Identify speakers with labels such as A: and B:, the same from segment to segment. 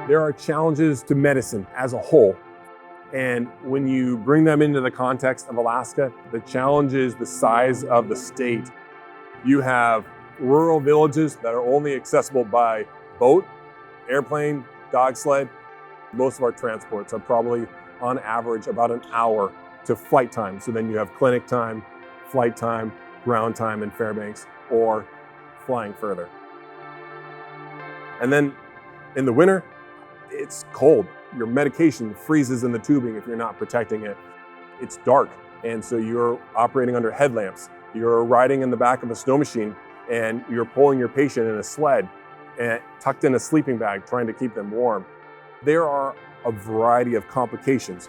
A: There are challenges to medicine as a whole. And when you bring them into the context of Alaska, the challenge is the size of the state. You have rural villages that are only accessible by boat, airplane, dog sled. Most of our transports are probably on average about an hour to flight time. So then you have clinic time, flight time, ground time in Fairbanks, or flying further. And then in the winter, it's cold. Your medication freezes in the tubing if you're not protecting it. It's dark, and so you're operating under headlamps. You're riding in the back of a snow machine, and you're pulling your patient in a sled and tucked in a sleeping bag, trying to keep them warm. There are a variety of complications.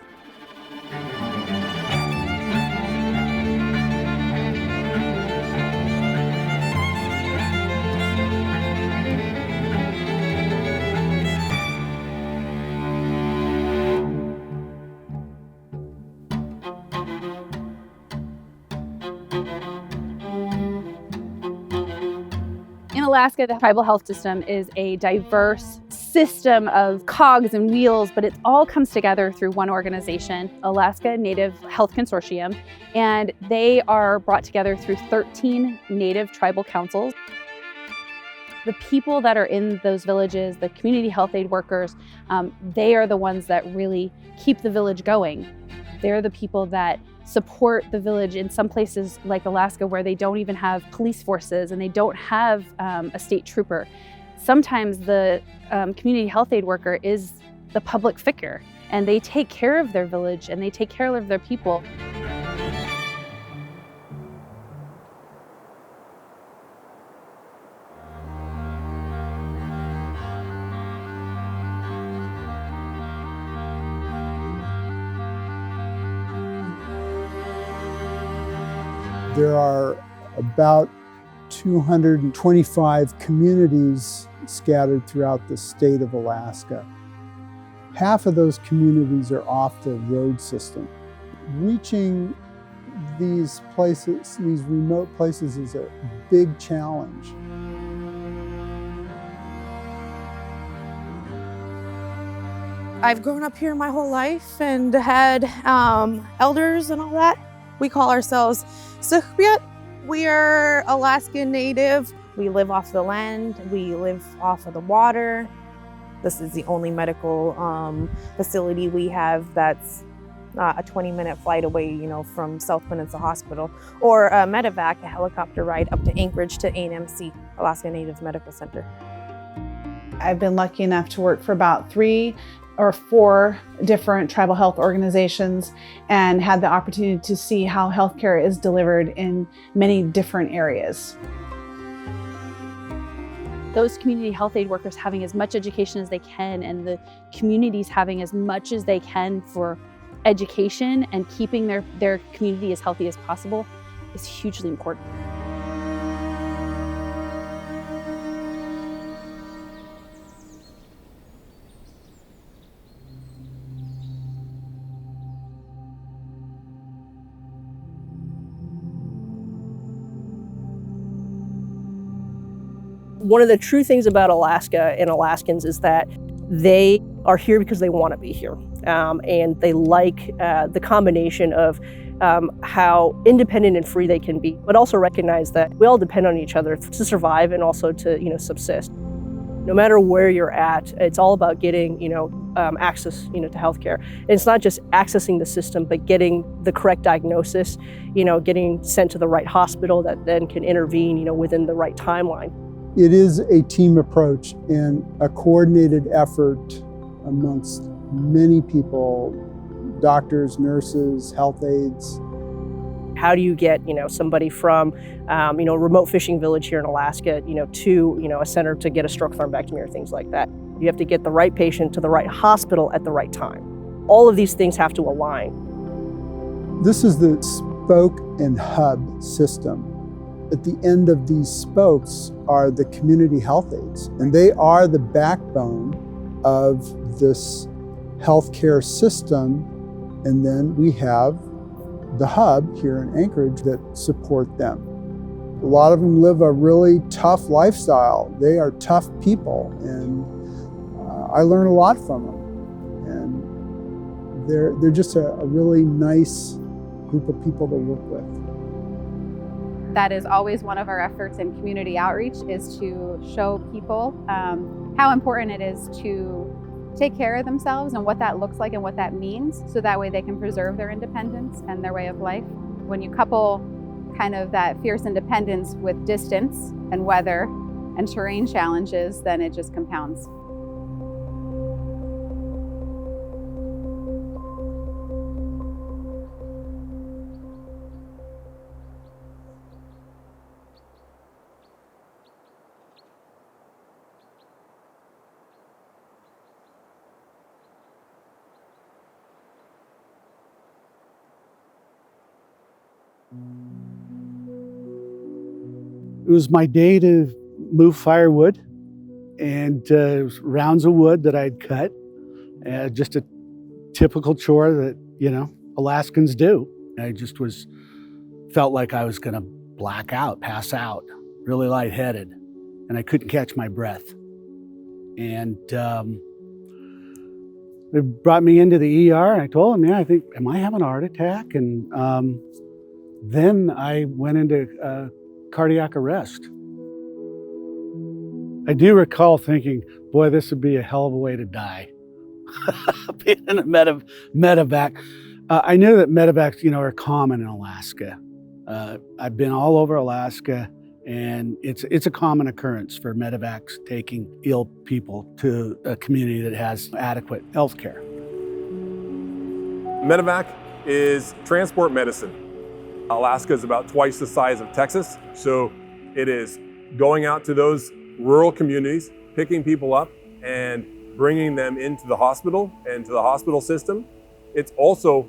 B: In Alaska, the tribal health system is a diverse system of cogs and wheels, but it all comes together through one organization, Alaska Native Health Consortium, and they are brought together through 13 Native tribal councils. The people that are in those villages, the community health aid workers, they are the ones that really keep the village going. They're the people that support the village in some places like Alaska where they don't even have police forces and they don't have a state trooper. Sometimes the community health aid worker is the public figure, and they take care of their village and they take care of their people.
C: There are about 225 communities scattered throughout the state of Alaska. Half of those communities are off the road system. Reaching these places, these remote places, is a big challenge.
D: I've grown up here my whole life and had elders and all that. We call ourselves Sikhbiat. We are Alaskan Native. We live off the land. We live off of the water. This is the only medical facility we have that's a 20-minute flight away, from South Peninsula Hospital, or a medevac, a helicopter ride up to Anchorage to ANMC, Alaska Native Medical Center.
E: I've been lucky enough to work for about 3 or 4 different tribal health organizations and had the opportunity to see how healthcare is delivered in many different areas.
B: Those community health aid workers having as much education as they can, and the communities having as much as they can for education and keeping their community as healthy as possible is hugely important.
F: One of the true things about Alaska and Alaskans is that they are here because they want to be here. And they like the combination of how independent and free they can be, but also recognize that we all depend on each other to survive and also to subsist. No matter where you're at, it's all about getting access to healthcare. And it's not just accessing the system, but getting the correct diagnosis, getting sent to the right hospital that then can intervene within the right timeline.
C: It is a team approach and a coordinated effort amongst many people, doctors, nurses, health aides.
F: How do you get, somebody from, a remote fishing village here in Alaska, to, a center to get a stroke thrombectomy or things like that? You have to get the right patient to the right hospital at the right time. All of these things have to align.
C: This is the spoke and hub system. At the end of these spokes are the community health aides, and they are the backbone of this healthcare system. And then we have the hub here in Anchorage that support them. A lot of them live a really tough lifestyle. They are tough people, and I learn a lot from them. And they're just a really nice group of people to work with.
B: That is always one of our efforts in community outreach, is to show people how important it is to take care of themselves and what that looks like and what that means, so that way they can preserve their independence and their way of life. When you couple kind of that fierce independence with distance and weather and terrain challenges, then it just compounds.
G: It was my day to move firewood and rounds of wood that I'd cut. Just a typical chore that, Alaskans do. I just felt like I was gonna black out, pass out, really lightheaded, and I couldn't catch my breath. And they brought me into the ER, and I told them, am I having a heart attack? And then I went into cardiac arrest. I do recall thinking, boy, this would be a hell of a way to die. Being in a medevac. I knew that medevacs, are common in Alaska. I've been all over Alaska, and it's a common occurrence for medevacs taking ill people to a community that has adequate health care.
A: Medevac is transport medicine. Alaska is about twice the size of Texas, so it is going out to those rural communities, picking people up and bringing them into the hospital and to the hospital system. It's also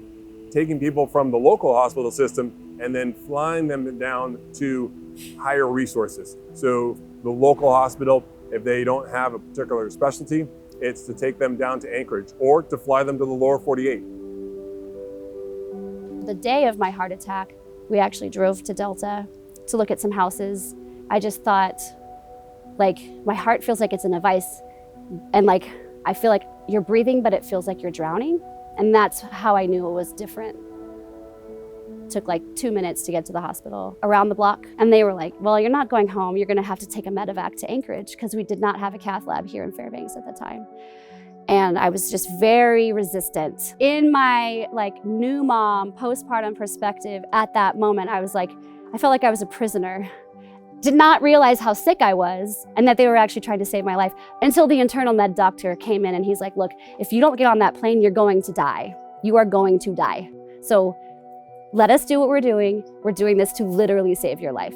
A: taking people from the local hospital system and then flying them down to higher resources. So the local hospital, if they don't have a particular specialty, it's to take them down to Anchorage or to fly them to the lower 48.
H: The day of my heart attack, we actually drove to Delta to look at some houses. I just thought, my heart feels like it's in a vice, and I feel like you're breathing, but it feels like you're drowning. And that's how I knew it was different. It took 2 minutes to get to the hospital around the block. And they were like, well, you're not going home. You're gonna have to take a medevac to Anchorage, because we did not have a cath lab here in Fairbanks at the time. And I was just very resistant. In my new mom postpartum perspective at that moment, I felt like I was a prisoner. Did not realize how sick I was and that they were actually trying to save my life until the internal med doctor came in, and he's like, look, if you don't get on that plane, you're going to die. You are going to die. So let us do what we're doing. We're doing this to literally save your life.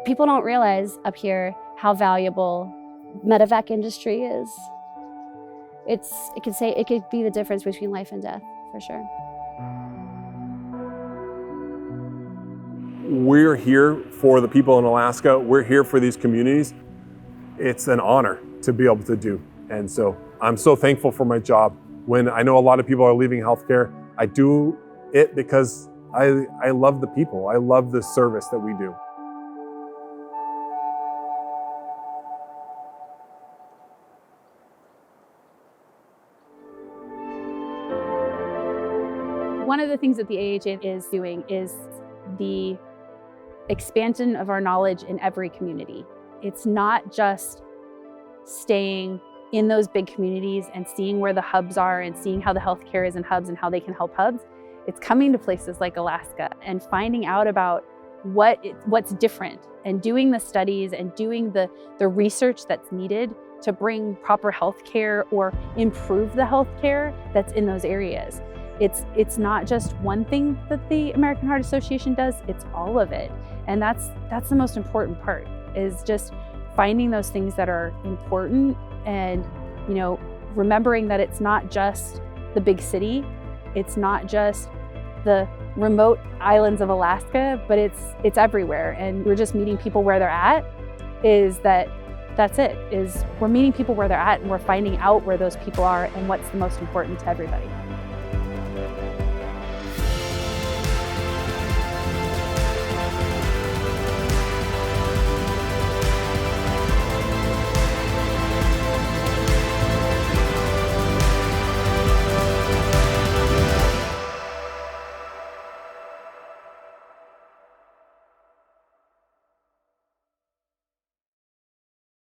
H: People don't realize up here how valuable medevac industry is. It could be the difference between life and death, for sure.
A: We're here for the people in Alaska. We're here for these communities. It's an honor to be able to do. And so I'm so thankful for my job. When I know a lot of people are leaving healthcare, I do it because I love the people. I love the service that we do.
B: One of the things that the AHA is doing is the expansion of our knowledge in every community. It's not just staying in those big communities and seeing where the hubs are and seeing how the healthcare is in hubs and how they can help hubs. It's coming to places like Alaska and finding out about what's different and doing the studies and doing the research that's needed to bring proper healthcare or improve the healthcare that's in those areas. it's not just one thing that the American Heart Association does, it's all of it. And that's the most important part, is just finding those things that are important and, you know, remembering that it's not just the big city, it's not just the remote islands of Alaska, but it's everywhere. And we're just meeting people where they're at. That's it, is we're meeting people where they're at, and we're finding out where those people are and what's the most important to everybody.